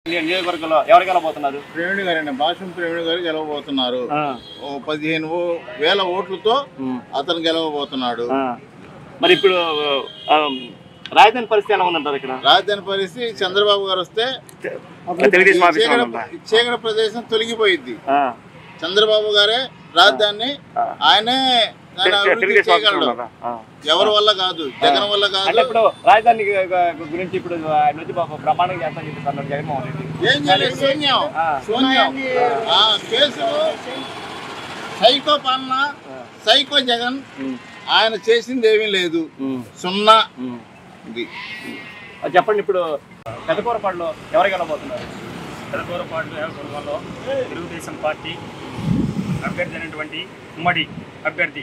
నియోజకవర్గంలో ఎవరు గెలవబోతున్నారు? ప్రవీణ్ గారండి, భాషం ప్రవీణ్ గారు గెలవబోతున్నారు. 15,000 ఓట్లతో అతను గెలవబోతున్నాడు. మరి ఇప్పుడు రాజధాని పరిస్థితి ఎలా ఉందంటారు? ఇక్కడ రాజధాని పరిస్థితి చంద్రబాబు గారు వస్తే చీకటి ప్రదేశం తొలగిపోయింది. చంద్రబాబు గారే రాజధాని, ఆయనే చేయగలడు. ఎవరి వల్ల కాదు, జగన్ వల్ల కాదు. ఇప్పుడు రాజధాని గురించి ఇప్పుడు ఆయన వచ్చి బ్రహ్మాండంగా చేస్తాను చెప్పి జగన్మోహన్ రెడ్డి ఏం చేయలేదు. శూన్యం కేసులు, సైకో పాలన, సైకో జగన్. ఆయన చేసింది ఏమీ లేదు, సున్నా. చెప్పండి. ఇప్పుడు పెదకూరపాడులో ఎవరు గెలవబోతున్నారు? పెదకూరపాడులో తెలుగుదేశం పార్టీ అభ్యర్థి అయినటువంటి ఉమ్మడి అభ్యర్థి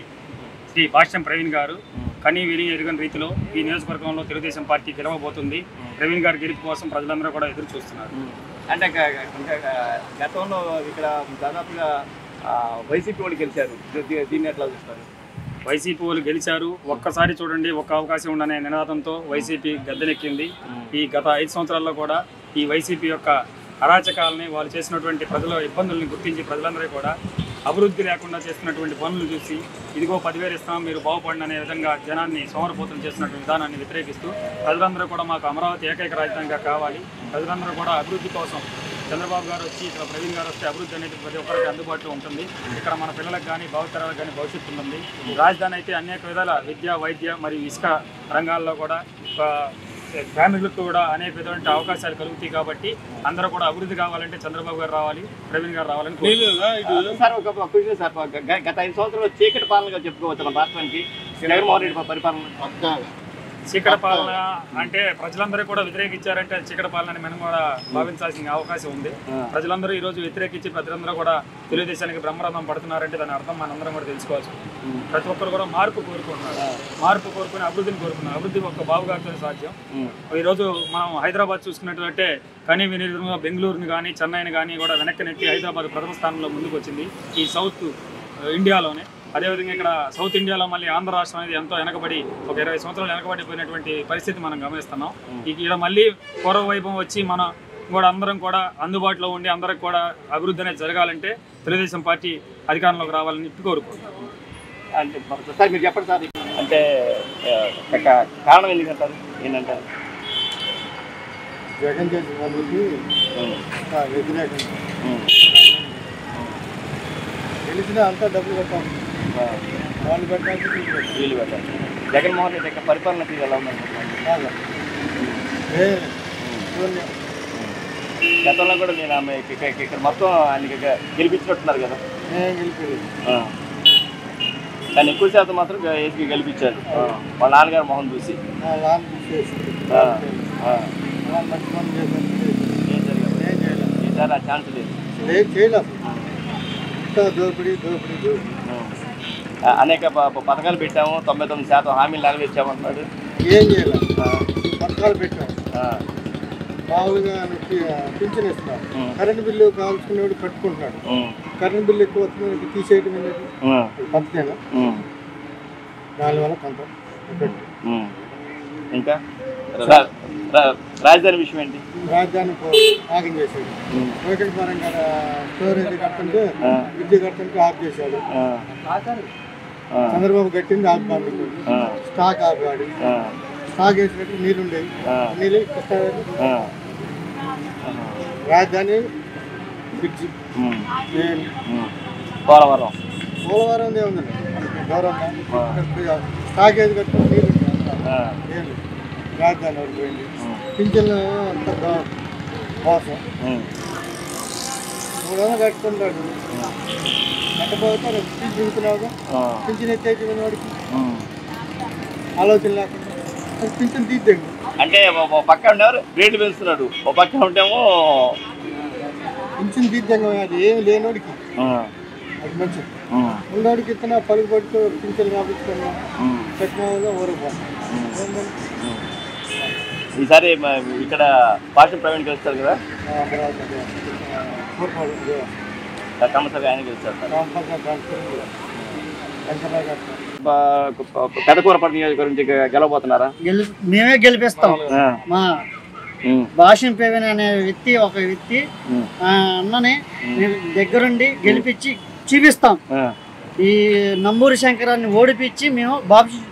శ్రీ భాష్యం ప్రవీణ్ గారు కనీ విని ఎరుగని రీతిలో ఈ నియోజకవర్గంలో తెలుగుదేశం పార్టీ గెలవబోతుంది. ప్రవీణ్ గారి గెలుపు కోసం ప్రజలందరూ కూడా ఎదురు చూస్తున్నారు. అంటే గతంలో ఇక్కడ దాదాపుగా వైసీపీ వాళ్ళు గెలిచారు. దీన్ని ఎట్లా చూస్తారు? వైసీపీ వాళ్ళు గెలిచారు. ఒక్కసారి చూడండి, ఒక్క అవకాశం ఉండనే నినాదంతో వైసీపీ గద్దెనెక్కింది. ఈ గత 5 సంవత్సరాల్లో కూడా ఈ వైసీపీ యొక్క అరాచకాలని, వాళ్ళు చేసినటువంటి ప్రజల ఇబ్బందుల్ని గుర్తించి ప్రజలందరూ కూడా అభివృద్ధి లేకుండా చేస్తున్నటువంటి పనులు చూసి ఇదిగో 10,000 ఇస్తాం మీరు బాగుపడండి అనే విధంగా జనాన్ని సోమరపోతం చేస్తున్నటువంటి విధానాన్ని వ్యతిరేకిస్తూ ప్రజలందరూ కూడా మాకు అమరావతి ఏకైక రాజధానిగా కావాలి, ప్రజలందరూ కూడా అభివృద్ధి కోసం చంద్రబాబు గారు వచ్చి ఇక్కడ ప్రవీణ్ గారు వస్తే అభివృద్ధి అనేది ప్రతి ఒక్కరికి అందుబాటులో ఉంటుంది. ఇక్కడ మన పిల్లలకు కానీ భావితరాలకు కానీ భవిష్యత్తు ఉంటుంది. రాజధాని అయితే అనేక విధాల విద్య, వైద్య మరియు ఇసుక రంగాల్లో కూడా ఫ్యామిలీలకు కూడా అనేక విధమైన అవకాశాలు కలుగుతాయి. కాబట్టి అందరూ కూడా అభివృద్ధి కావాలంటే చంద్రబాబు గారు రావాలి, ప్రవీణ్ గారు రావాలని సార్. గత 5 సంవత్సరాలు చీకటి పాలనగా చెప్పుకోవచ్చు రాష్ట్రానికి జగన్మోహన్ రెడ్డి పరిపాలన. చీకటి పాలన అంటే ప్రజలందరూ కూడా వ్యతిరేకించారంటే చీకటి పాలనని మనం కూడా భావించాల్సిన అవకాశం ఉంది. ప్రజలందరూ ఈ రోజు వ్యతిరేకించి ప్రజలందరూ కూడా తెలుగుదేశానికి బ్రహ్మరథం పడుతున్నారంటే దాని అర్థం మనందరం కూడా తెలుసుకోవచ్చు. ప్రతి ఒక్కరు కూడా మార్పు కోరుకుంటున్నారు. మార్పు కోరుకుని అభివృద్ధిని కోరుకున్నారు. అభివృద్ధి ఒక్క బాబుగారితో సాధ్యం. ఈరోజు మనం హైదరాబాద్ చూసుకున్నట్లయితే కనీ వినియోగంగా బెంగళూరుని కానీ చెన్నైని కానీ కూడా వెనక్కి నెట్టి హైదరాబాద్ ప్రథమ స్థానంలో ముందుకు వచ్చింది ఈ సౌత్ ఇండియాలోనే. అదేవిధంగా ఇక్కడ సౌత్ ఇండియాలో మళ్ళీ ఆంధ్ర రాష్ట్రం అనేది ఎంతో వెనకబడి ఒక 20 సంవత్సరాలు వెనకబడిపోయినటువంటి పరిస్థితి మనం గమనిస్తున్నాం. ఇక్కడ మళ్ళీ పూర్వ వైభవం వచ్చి మనం కూడా అందరం కూడా అందుబాటులో ఉండి అందరికి కూడా అభివృద్ధి అనేది జరగాలంటే తెలుగుదేశం పార్టీ అధికారంలోకి రావాలని కోరుకుంటున్నాం. అంటే సార్ మీరు చెప్పండి సార్, అంటే కారణం ఎందుకంటారు? ఏంటంటారు? జగన్ చేసిన వాళ్ళకి వ్యతిరేకం. గెలిచినా అంతా డబ్బులు పెట్టాలి, వాళ్ళు పెట్టాలి, వీళ్ళు పెట్టాలి. జగన్మోహన్ రెడ్డి యొక్క పరిపాలన ఎలా ఉందనుకుంటున్నాను. గతంలో కూడా నేను ఆమె ఇక్కడ మొత్తం ఆయనకి గెలిపించినట్టున్నారు కదా. కానీ ఎక్కువ శాతం మాత్రం ఏసీకి గెలిపించారు వాళ్ళ నాన్నగారు మొహం చూసి. ఈసారి ఆ ఛాన్స్ లేదు. అనేక పథకాలు పెట్టాము, 99% హామీలు నెరవేర్చామన్నాడు. ఏం చేయాలి? పథకాలు పెట్టాము, మామూలుగా పింఛన్ ఇస్తున్నాడు. కరెంట్ బిల్లు కావాల్సుకునేవాడు కట్టుకుంటున్నాడు. కరెంట్ బిల్లు ఎక్కువ వస్తుంది తీసేయడం పథకేనా? దానివల్ల కొంత ఇంకా రాజధాని విషయం ఏంటి? రాజధాని ఆగం చేశాడు. రోడ్డు పరంగా స్టోరేజ్ కట్టుంటే విద్యుత్ కట్టుంటే ఆఫ్ చేశాడు. చంద్రబాబు కట్టింది ఆఫ్ పంపించాడు. స్టాక్ ఆపాడు. స్టాక్ వేసినట్టు నీళ్ళు ఉండేవి, నీళ్ళు రాజధాని బ్రిడ్జి. పోలవరం ఏముందండి గౌరవంగా స్టాక్ వేసి కట్టుకుని నీళ్ళు ఉంటాయి. రాజధాని వరకు పోయింది. పింఛన్ అంత మోసం. 300 కట్టుకుంటాడు. కట్టపోతే పింఛన్ తిరుగుతున్నావుగా, పింఛన్ ఎత్తైతే వాడికి ఆలోచన లేకుండా పింఛన్ తీద్దాము. అంటే ఒక పక్క ఉండేవారు రేట్లు పెంచుతున్నాడు, ఒక పక్క ఉంటేమో పింఛన్ తీద్దాం. అది ఏమి లేనోడికి అది మంచిది. ఉన్నోడికి ఇస్తున్నా పలుకు పడుతూ పింఛన్ కాపించుకున్నా టెక్నాలజీగా ఊరిపోతాం. ఈసారి ఇక్కడ భాషం ప్రవీణ్ గెలుస్తారు కదా, కంపల్సరీ ఆయన గెలుస్తారు. పెదకూరపాడు నియోజకవర్గం నుంచి గెలవబోతున్నారా? మేమే గెలిపిస్తాం. మా భాషం పేవెన్ అనే వ్యక్తి ఒక వ్యక్తి అన్నని దగ్గరుండి గెలిపించి చూపిస్తాం. ఈ నంబూరి శంకరాన్ని ఓడిపించి మేము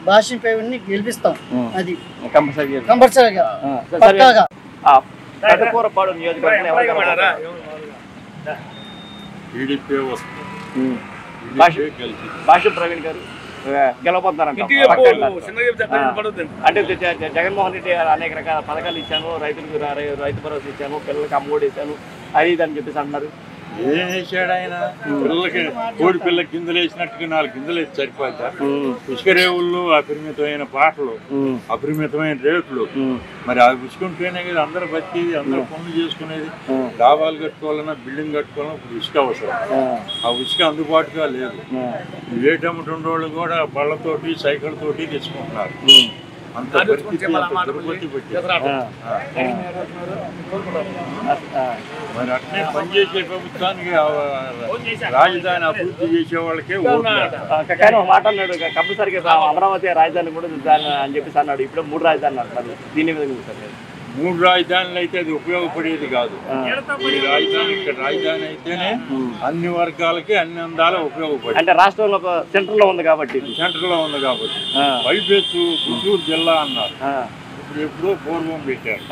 భాషం పేవెన్ని గెలిపిస్తాం. అది కంపల్సరీగా పక్కాగా. పెదకూరపాడు నియోజకవర్గం భాష ప్రవీణ్ గారు గెలవబోతున్నారంట. అంటే జగన్మోహన్ రెడ్డి అనేక రకాల పథకాలు ఇచ్చాను, రైతులకు రైతు భరోసా ఇచ్చాను, పిల్లలకి అమ్మఒడి ఇచ్చాను, అది ఇది అని చెప్పేసి అంటున్నారు. ఏం వేసాడు ఆయన? పిల్లలకి కోడి పిల్లకి గింజలు వేసినట్టుగా 4 గింజలు వేసి సరిపోతారు. ఇసుక రేవుల్లో అపరిమితమైన పాటలు, అపరిమితమైన రేట్లు. మరి అవి ఇసుకుంటేనే కదా అందరూ బతికేది, అందరూ పనులు చేసుకునేది. డాబాలు కట్టుకోవాలన్నా, బిల్డింగ్ కట్టుకోవాలన్నా ఇప్పుడు ఇసుక అవసరం. ఆ ఇసుక అందుబాటుగా లేదు. వేటమ్మటం వాళ్ళు కూడా బళ్ళతోటి సైకిల్ తోటి తెచ్చుకుంటున్నారు. అంత పరిస్థితి దుర్గతి పెట్టారు. మరి అట్లే పనిచేసే ప్రభుత్వానికి రాజధాని అభివృద్ధి చేసే వాళ్ళకే కానీ ఒక మాట అన్నాడు, కంపల్సరిగా అమరావతి రాజధాని కూడా అని చెప్పేసి అన్నాడు. ఇప్పుడు 3 రాజధానులు అంటున్నారు. దీని విధంగా 3 రాజధానులు అయితే అది ఉపయోగపడేది కాదు. ఈ రాజధాని ఇక్కడ రాజధాని అయితేనే అన్ని వర్గాలకి అన్ని అందాలు ఉపయోగపడేది. అంటే రాష్ట్రంలో సెంటర్ లో ఉంది కాబట్టి పైపెచ్చు గుంటూరు జిల్లా అన్నారు. ఇప్పుడు ఎప్పుడో పూర్వం పెట్టారు.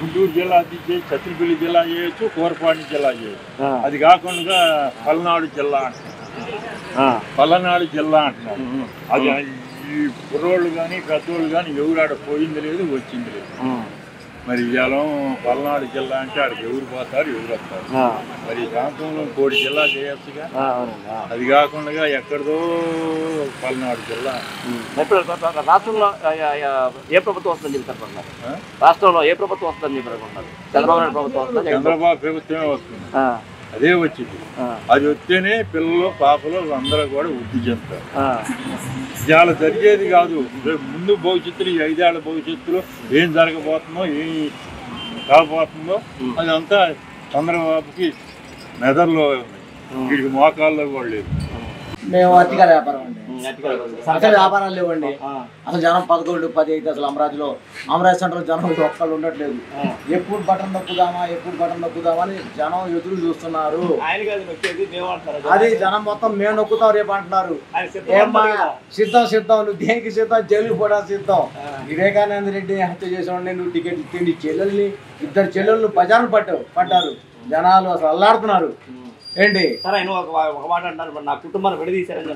గుంటూరు జిల్లా తీసేసి చత్రపల్లి జిల్లా చేయొచ్చు, కోరపాటి జిల్లా చేయొచ్చు. అది కాకుండా పల్నాడు జిల్లా అంటున్నారు. పల్నాడు జిల్లా అంటున్నారు. అది ఈ కుర్రోళ్ళు కానీ పెద్దోళ్ళు కానీ ఎవరాడ పోయింది లేదు, వచ్చింది లేదు. మరి ఇవాళ పల్నాడు జిల్లా అంటే ఆడికి ఎవరు పోతారు, ఎవరు వస్తారు? మరి ఈ ప్రాంతంలో కోటి జిల్లా చేయొచ్చుగా. అది కాకుండా ఎక్కడిదో పల్నాడు జిల్లా. రాష్ట్రంలో ఏ ప్రభుత్వం వస్తుందని చెప్తారు? రాష్ట్రంలో ఏ ప్రభుత్వం వస్తుందని చెప్పారు? చంద్రబాబు నాయుడు ప్రభుత్వం వస్తుంది. చంద్రబాబు ప్రభుత్వమే వస్తుంది. అదే వచ్చింది. అది వస్తేనే పిల్లలు పాపలు అందరూ కూడా వృద్ధి చెందుతారు. ఇవాళ జరిగేది కాదు. ముందు భవిష్యత్తులో, ఈ 5 ఏళ్ల భవిష్యత్తులో ఏం జరగబోతుందో, ఏం కాబోతుందో అదంతా చంద్రబాబుకి మెదడులో ఉంది. వీడికి మోకాల్లో కూడా లేదు. మేము అతిగా వ్యాపారం అండి, అసలు వ్యాపారాలు లేవండి. అసలు జనం 11, 10 అయితే అసలు అమరావతి సెంటర్ జనం ఒక్కళ్ళు ఉండట్లేదు. ఎప్పుడు బటన్ నొక్కుదామా అని జనం ఎదురు చూస్తున్నారు. అది జనం మొత్తం మేము నొక్కుతాం రేపు అంటున్నారు. ఏమ్మా సిద్ధం, నువ్వు దేనికి సిద్ధం? జైలు కూడా సిద్ధం. వివేకానంద రెడ్డి హత్య చేసేవాడిని నువ్వు టికెట్ ఇచ్చింది. చెల్లెల్ని 2 చెల్లెళ్ళు బజార్లు పట్టారు. జనాలు అసలు అల్లాడుతున్నారు. ఏంటి ఒక మాట అంటారు, నా కుటుంబాన్ని విడదీశారని.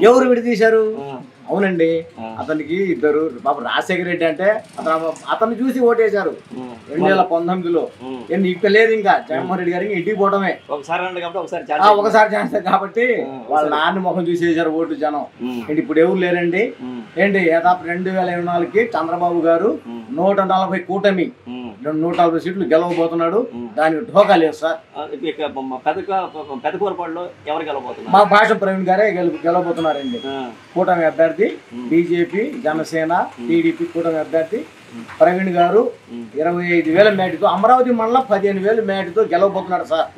ఎవరు విడదీశారు? అవునండి, అతనికి 2 బాబు రాజశేఖర రెడ్డి అంటే అతన్ని చూసి ఓటేశారు 2019లో. ఇక్కడ లేదు, ఇంకా జగన్మోహన్ రెడ్డి గారికి ఇంటికి పోవడమే. ఒకసారి ఛాన్స్ కాబట్టి వాళ్ళ నాన్న ముఖం చూసేసారు ఓటు జనం. ఏంటి ఇప్పుడు ఎవరు లేరండి. ఏంటి దాదాపు 2024కి చంద్రబాబు గారు 140 కూటమి 140 సీట్లు గెలవబోతున్నాడు. దానికి ఢోకా లేదు సార్. మా భాష ప్రవీణ్ గారే గెలవబోతున్నారండి. కూటమి అభ్యర్థి బీజేపీ, జనసేన, టీడీపీ కూటమి అభ్యర్థి ప్రవీణ్ గారు 25,000 మేటితో, అమరావతి మండలం 15,000 మేటితో గెలవబోతున్నాడు సార్.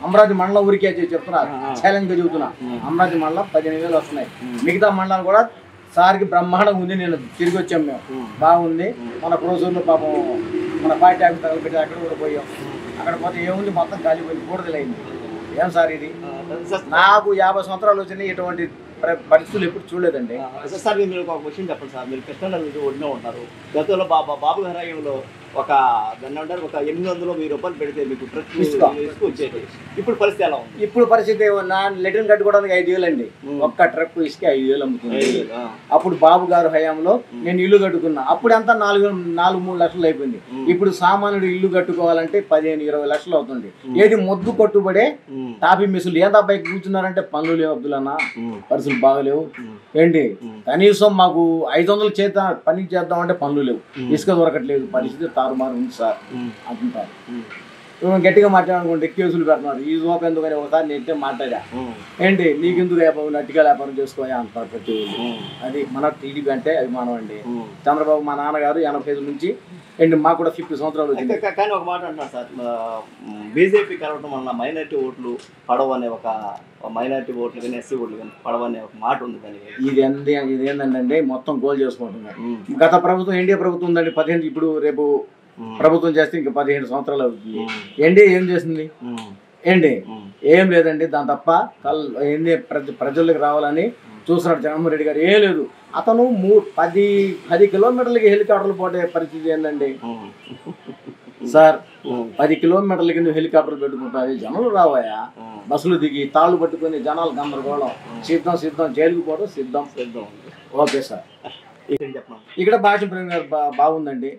అమరావతి మండలం ఊరికే చెప్తున్నారు, ఛాలెంజ్ గా చెబుతున్నా. అమరావతి మండలం 15,000 వస్తున్నాయి. మిగతా మండలాలు కూడా సార్కి బ్రహ్మాండంగా ఉంది. నేను తిరిగి వచ్చాం, మేము బాగుంది. మన క్రోజూరులో పాపం మన పార్టీ ఆఫీస్ తగలబెట్టి అక్కడ కూడా పోయాం. అక్కడ పోతే ఏముంది, మొత్తం గాలిపోయి బూడిదలైంది. ఏం సార్ ఇది? నాకు 50 సంవత్సరాలు వచ్చినాయి, ఇటువంటి పరిస్థితులు ఎప్పుడు చూడలేదండి. సార్ మీరు ఒక విషయం చెప్పండి సార్. మీరు కృష్ణా నది ఒడిలో ఉంటారు. గతంలో బాబు హరాయంలో ఒక 800 రూపాయలు పెడితే మీకు ట్రక్ వచ్చేది. ఇప్పుడు పరిస్థితి ఎలా ఉంది? ఇప్పుడు పరిస్థితి నా లెటర్ కట్టుకోవడానికి 5,000 అండి. ఒక్క ట్రక్ ఇసుక 5,000 అమ్ముతుంది. అప్పుడు బాబు గారు హయాంలో నేను ఇల్లు కట్టుకున్నా. అప్పుడు అంతా 4-3 లక్షలు అయిపోయింది. ఇప్పుడు సామాన్యుడు ఇల్లు కట్టుకోవాలంటే 15-20 లక్షలు అవుతుంది. ఏది మొద్దు కొట్టుబడే టాపీ మిషన్లు. ఏం అబ్బాయి కూర్చున్నారంటే పనులు లేవు అబ్దులన్నా, పరిస్థితులు బాగలేవు. ఏంటి కనీసం మాకు 500 పని చేద్దాం అంటే పనులు లేవు, ఇసుక దొరకట్లేదు. పరిస్థితి తారుమారు ఉంది సార్ అంటుంటారు. గట్టిగా మాట్లాడాలనుకుంటే కేసులు పెడుతున్నారు. ఈ జోపు ఎందుకని ఒకసారి నేనే మాట్లాడా. ఏంటి నీకెందుకు నట్టిగా వ్యాపారం చేసుకోవాలి అంటారు ప్రతి ఊళ్ళు. అది మన టీడీపీ అంటే అభిమానం అండి. చంద్రబాబు మా నాన్నగారు 85 నుంచి ఏంటి మాకు కూడా 50 సంవత్సరాలు వచ్చింది. కానీ ఒక మాట అంటున్నారు సార్, బీజేపీ కలవటం వల్ల మైనారిటీ ఓట్లు పడవనే ఒక మైనారిటీ ఓట్లు కానీ ఎస్సీ ఓట్లు కానీ పడవనే ఒక మాట ఉంది. కానీ ఇది ఏంటంటే మొత్తం గోల్ చేసుకుంటున్నారు. గత ప్రభుత్వం ఎన్డీఏ ప్రభుత్వం ఉందండి 15, ఇప్పుడు రేపు ప్రభుత్వం చేస్తే ఇంక 17 సంవత్సరాలు అవుతుంది. ఎన్డీఏ ఏం చేసింది? ఏంటి ఏం లేదండి. దాని తప్ప ఏంటి ప్రజలకు రావాలని చూస్తున్నాడు జగన్మోహన్ రెడ్డి గారు. ఏం లేదు. అతను 10 కిలోమీటర్లకి హెలికాప్టర్లు పోటే పరిస్థితి ఏంటండి సార్? 10 కిలోమీటర్లకి నువ్వు హెలికాప్టర్లు పెట్టుకుంటావు, జనాలు రావాయా? బస్సులు దిగి తాళ్ళు పట్టుకుని జనాలు గందరగోళం. సిద్ధం జైలుకి పోవడం సిద్ధం. Okay sir. ఇక్కడ భాష బాగుందండి.